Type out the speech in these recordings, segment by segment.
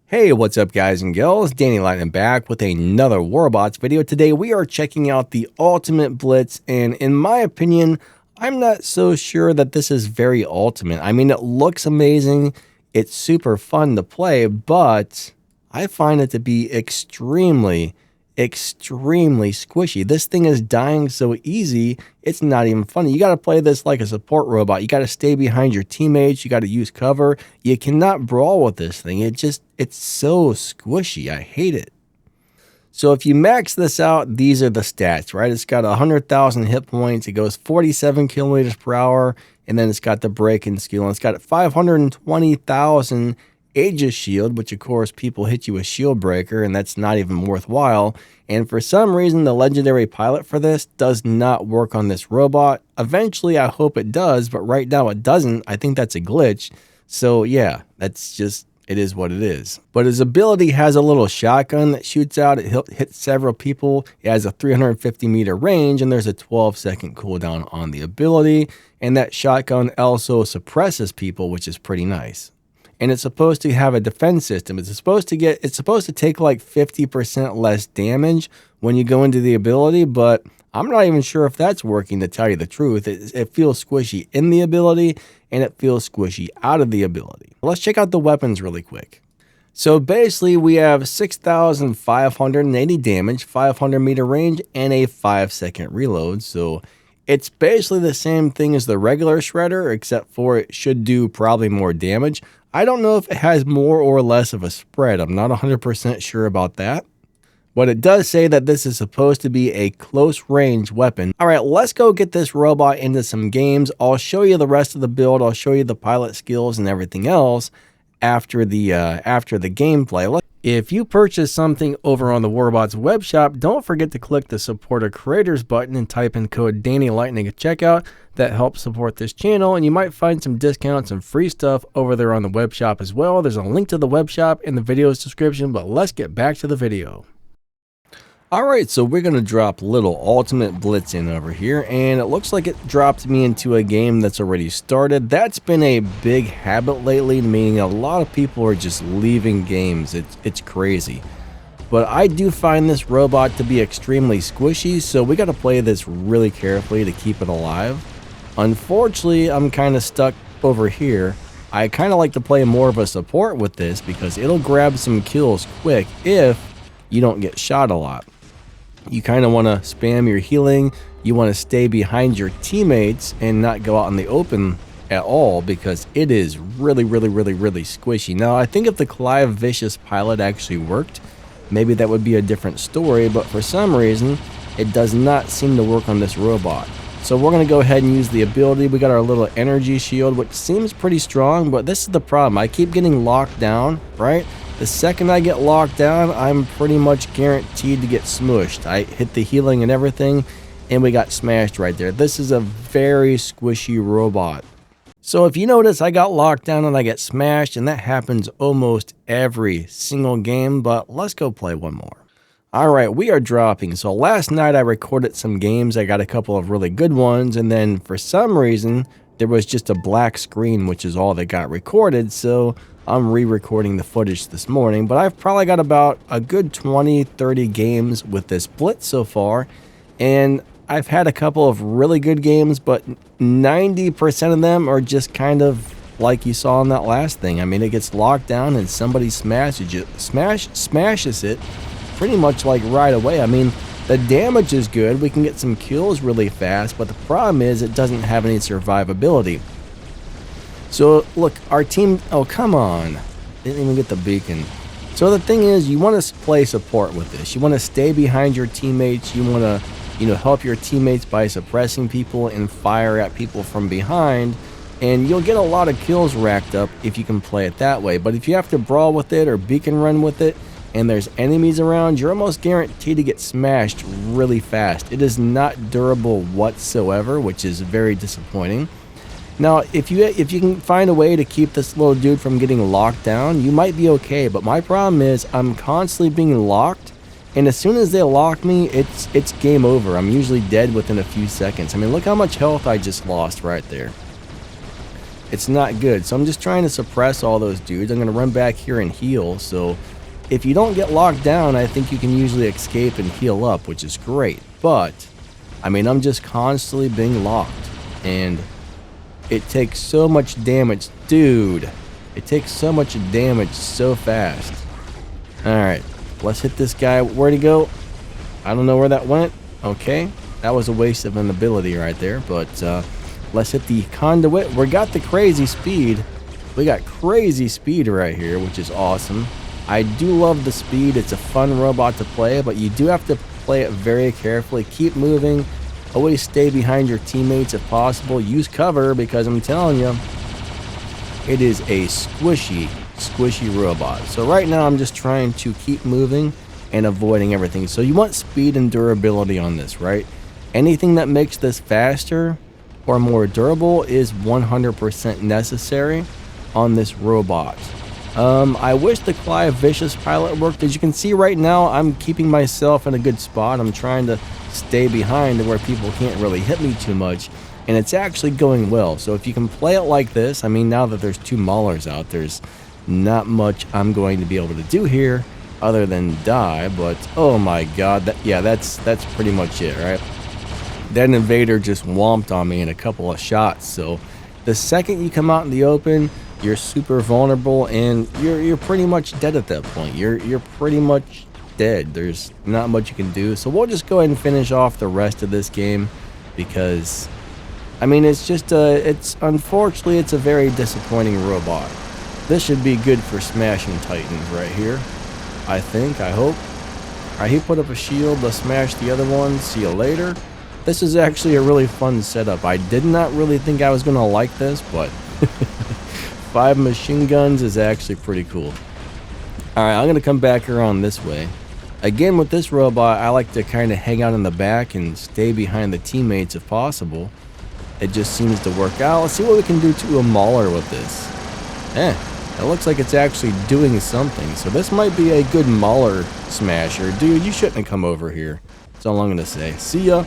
Hey, what's up guys and girls? Danny Lightning back with another Warbots video. Today we are checking out the Ultimate Blitz, and in my opinion, I'm not so sure that this is very ultimate. I mean, it looks amazing, it's super fun to play, but I find it to be extremely squishy. This thing is dying so easy, it's not even funny. You got to play this like a support robot. You got to stay behind your teammates. You got to use cover. You cannot brawl with this thing. It's so squishy. I hate it. So if you max this out, these are the stats, right? It's got 100,000 hit points. It goes 47 kilometers per hour, and then it's got the break-in skill, and it's got 520,000 Aegis shield, which of course people hit you with shield breaker, and that's not even worthwhile. And for some reason, the legendary pilot for this does not work on this robot. Eventually, I hope it does, but right now it doesn't. I think that's a glitch. So yeah, that's just, it is what it is. But his ability has a little shotgun that shoots out. It hits several people. It has a 350 meter range, and there's a 12-second cooldown on the ability. And that shotgun also suppresses people, which is pretty nice. And it's supposed to have a defense system. It's supposed to take like 50% less damage when you go into the ability, but I'm not even sure if that's working, to tell you the truth. It feels squishy in the ability, and it feels squishy out of the ability. Let's check out the weapons really quick. So basically we have 6,580 damage, 500 meter range, and a 5-second reload. So it's basically the same thing as the regular shredder, except for it should do probably more damage. I don't know if it has more or less of a spread. I'm not 100% sure about that. But it does say that this is supposed to be a close range weapon. All right, let's go get this robot into some games. I'll show you the rest of the build. I'll show you the pilot skills and everything else after the gameplay. If you purchase something over on the Warbots web shop, don't forget to click the Support a Creators button and type in code DannyLightning at checkout. That helps support this channel, and you might find some discounts and free stuff over there on the web shop as well. There's a link to the web shop in the video's description, but let's get back to the video. Alright, so we're going to drop little Ultimate Blitz in over here, and it looks like it dropped me into a game that's already started. That's been a big habit lately, meaning a lot of people are just leaving games. It's crazy. But I do find this robot to be extremely squishy, so we got to play this really carefully to keep it alive. Unfortunately, I'm kind of stuck over here. I kind of like to play more of a support with this because it'll grab some kills quick if you don't get shot a lot. You kind of want to spam your healing. You want to stay behind your teammates and not go out in the open at all because it is really squishy. Now, I think if the Clive Vicious pilot actually worked, maybe that would be a different story, but for some reason, it does not seem to work on this robot. So we're going to go ahead and use the ability. We got our little energy shield, which seems pretty strong, but this is the problem. I keep getting locked down, right? The second I get locked down, I'm pretty much guaranteed to get smushed. I hit the healing and everything, and we got smashed right there. This is a very squishy robot. So if you notice, I got locked down and I get smashed, and that happens almost every single game, but let's go play one more. Alright, we are dropping. So last night I recorded some games. I got a couple of really good ones, and then for some reason, there was just a black screen, which is all that got recorded, so I'm re-recording the footage this morning, but I've probably got about a good 20-30 games with this Blitz so far, and I've had a couple of really good games, but 90% of them are just kind of like you saw in that last thing. I mean, it gets locked down and somebody smashes it pretty much like right away. I mean, the damage is good, we can get some kills really fast, but the problem is it doesn't have any survivability. So look, our team, oh come on, didn't even get the beacon. So the thing is, you want to play support with this. You want to stay behind your teammates. You want to, help your teammates by suppressing people and fire at people from behind, and you'll get a lot of kills racked up if you can play it that way. But if you have to brawl with it or beacon run with it, and there's enemies around, you're almost guaranteed to get smashed really fast. It is not durable whatsoever, which is very disappointing. Now, if you can find a way to keep this little dude from getting locked down, you might be okay. But my problem is I'm constantly being locked, and as soon as they lock me, it's game over. I'm usually dead within a few seconds. I mean, look how much health I just lost right there. It's not good. So I'm just trying to suppress all those dudes. I'm going to run back here and heal. So if you don't get locked down, I think you can usually escape and heal up, which is great. But, I mean, I'm just constantly being locked. And it takes so much damage. Dude, it takes so much damage so fast. Alright, let's hit this guy. Where'd he go? I don't know where that went. Okay, that was a waste of an ability right there. But let's hit the conduit. We got the crazy speed. We got crazy speed right here, which is awesome. I do love the speed. It's a fun robot to play, but you do have to play it very carefully. Keep moving. Always stay behind your teammates if possible. Use cover because I'm telling you, it is a squishy robot. So right now I'm just trying to keep moving and avoiding everything. So you want speed and durability on this, right? Anything that makes this faster or more durable is 100% necessary on this robot. I wish the Clive Vicious pilot worked. As you can see right now, I'm keeping myself in a good spot. I'm trying to stay behind where people can't really hit me too much, and it's actually going well. So if you can play it like this, I mean, now that there's 2 Maulers out, there's not much I'm going to be able to do here other than die. But oh my god, that's pretty much it, right? That invader just whomped on me in a couple of shots. So the second you come out in the open, you're super vulnerable, and you're pretty much dead at that point. You're pretty much dead. There's not much you can do. So we'll just go ahead and finish off the rest of this game, because I mean, it's just unfortunately it's a very disappointing robot. This should be good for smashing Titans right here, I think, I hope. Alright, he put up a shield. Let's smash the other one. See you later. This is actually a really fun setup. I did not really think I was going to like this, but 5 machine guns is actually pretty cool. Alright, I'm going to come back around this way. Again, with this robot, I like to kind of hang out in the back and stay behind the teammates if possible. It just seems to work out. Let's see what we can do to a Mauler with this. It looks like it's actually doing something. So this might be a good Mauler smasher. Dude, you shouldn't have come over here. That's all I'm going to say. See ya.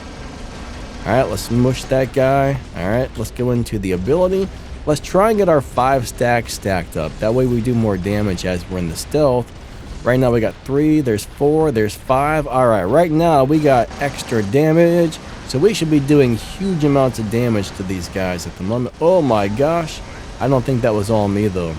Alright, let's smush that guy. Alright, let's go into the ability. Let's try and get our 5 stacks stacked up. That way we do more damage as we're in the stealth. Right now we got 3, there's 4, there's 5. Alright, right now we got extra damage. So we should be doing huge amounts of damage to these guys at the moment. Oh my gosh. I don't think that was all me though.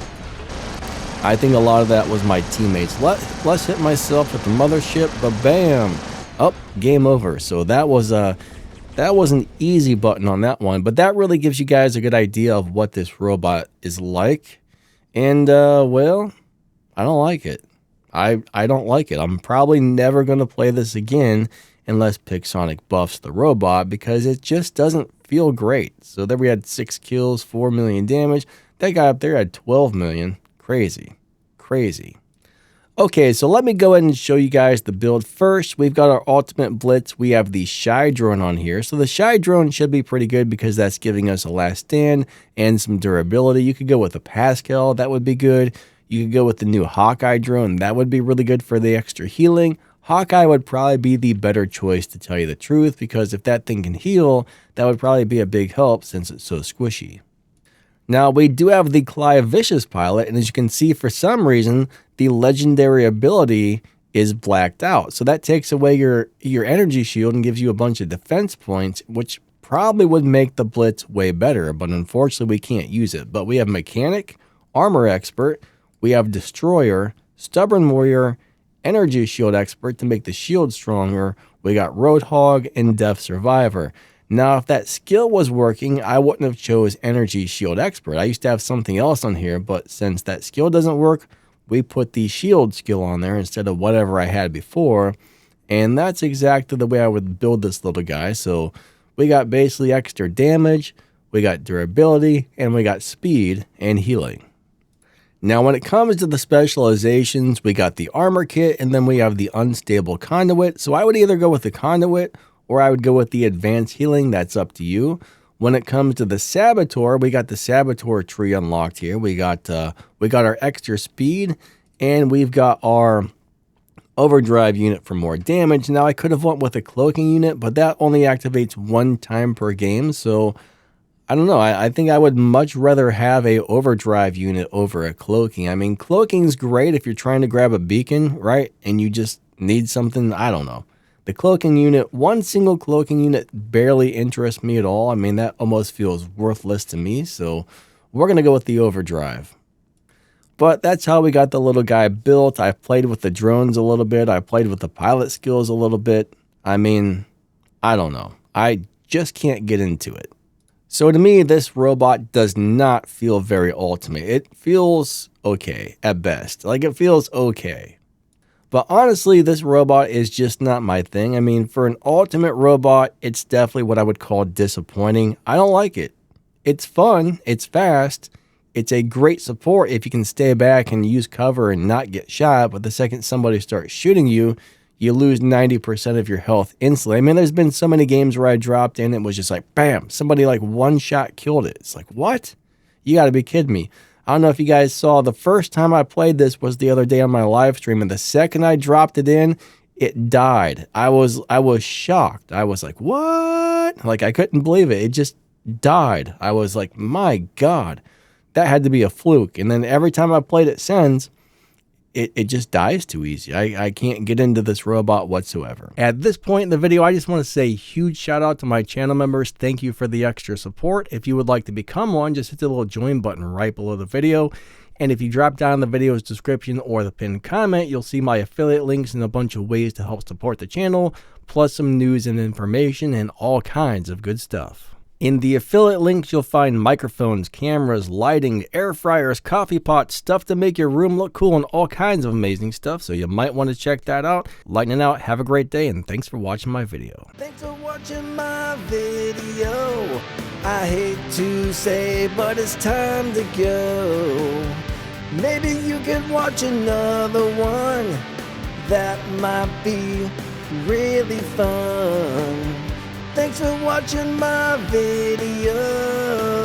I think a lot of that was my teammates. Let's hit myself with the mothership, but bam. Oh, game over. So that was an easy button on that one, but that really gives you guys a good idea of what this robot is like. And well, I don't like it. I don't like it. I'm probably never going to play this again unless Pixonic buffs the robot, because it just doesn't feel great. So there we had 6 kills, 4 million damage. That guy up there had 12 million. Crazy. Okay, so let me go ahead and show you guys the build. First, we've got our Ultimate Blitz. We have the Shy Drone on here. So the Shy Drone should be pretty good because that's giving us a last stand and some durability. You could go with a Pascal. That would be good. You could go with the new Hawkeye drone. That would be really good for the extra healing. Hawkeye would probably be the better choice, to tell you the truth, because if that thing can heal, that would probably be a big help since it's so squishy. Now, we do have the Clive Vicious pilot, and as you can see, for some reason, the legendary ability is blacked out. So that takes away your energy shield and gives you a bunch of defense points, which probably would make the Blitz way better, but unfortunately we can't use it. But we have Mechanic, Armor Expert, we have Destroyer, Stubborn Warrior, Energy Shield Expert to make the shield stronger, we got Roadhog, and Death Survivor. Now, if that skill was working, I wouldn't have chose Energy Shield Expert. I used to have something else on here, but since that skill doesn't work, we put the shield skill on there instead of whatever I had before. And that's exactly the way I would build this little guy. So we got basically extra damage, we got durability, and we got speed and healing. Now, when it comes to the specializations, we got the armor kit, and then we have the unstable conduit. So I would either go with the conduit, or I would go with the advanced healing. That's up to you. When it comes to the Saboteur, we got the Saboteur tree unlocked here. We got our extra speed, and we've got our overdrive unit for more damage. Now, I could have went with a cloaking unit, but that only activates 1 time per game. So I don't know. I think I would much rather have a overdrive unit over a cloaking. I mean, cloaking's great if you're trying to grab a beacon, right? And you just need something, I don't know. The cloaking unit, one single cloaking unit barely interests me at all. I mean, that almost feels worthless to me. So we're going to go with the overdrive. But that's how we got the little guy built. I played with the drones a little bit. I played with the pilot skills a little bit. I mean, I don't know. I just can't get into it. So to me, this robot does not feel very ultimate. It feels okay at best. Like, it feels okay. But honestly, this robot is just not my thing. I mean, for an ultimate robot, it's definitely what I would call disappointing. I don't like it. It's fun. It's fast. It's a great support if you can stay back and use cover and not get shot. But the second somebody starts shooting you, you lose 90% of your health instantly. I mean, there's been so many games where I dropped in, it was just like, bam, somebody like one shot killed it. It's like, what? You got to be kidding me. I don't know if you guys saw, the first time I played this was the other day on my live stream, and the second I dropped it in, it died. I was shocked. I was like, what? Like, I couldn't believe it. It just died. I was like, my God, that had to be a fluke. And then every time I played it since, it just dies too easy. I can't get into this robot whatsoever. At this point in the video, I just want to say a huge shout out to my channel members. Thank you for the extra support. If you would like to become one, just hit the little join button right below the video. And if you drop down the video's description or the pinned comment, you'll see my affiliate links and a bunch of ways to help support the channel, plus some news and information and all kinds of good stuff. In the affiliate links, you'll find microphones, cameras, lighting, air fryers, coffee pots, stuff to make your room look cool, and all kinds of amazing stuff, so you might want to check that out. Lightning out, have a great day, and thanks for watching my video. Thanks for watching my video. I hate to say, but it's time to go. Maybe you could watch another one. That might be really fun. Thanks for watching my video.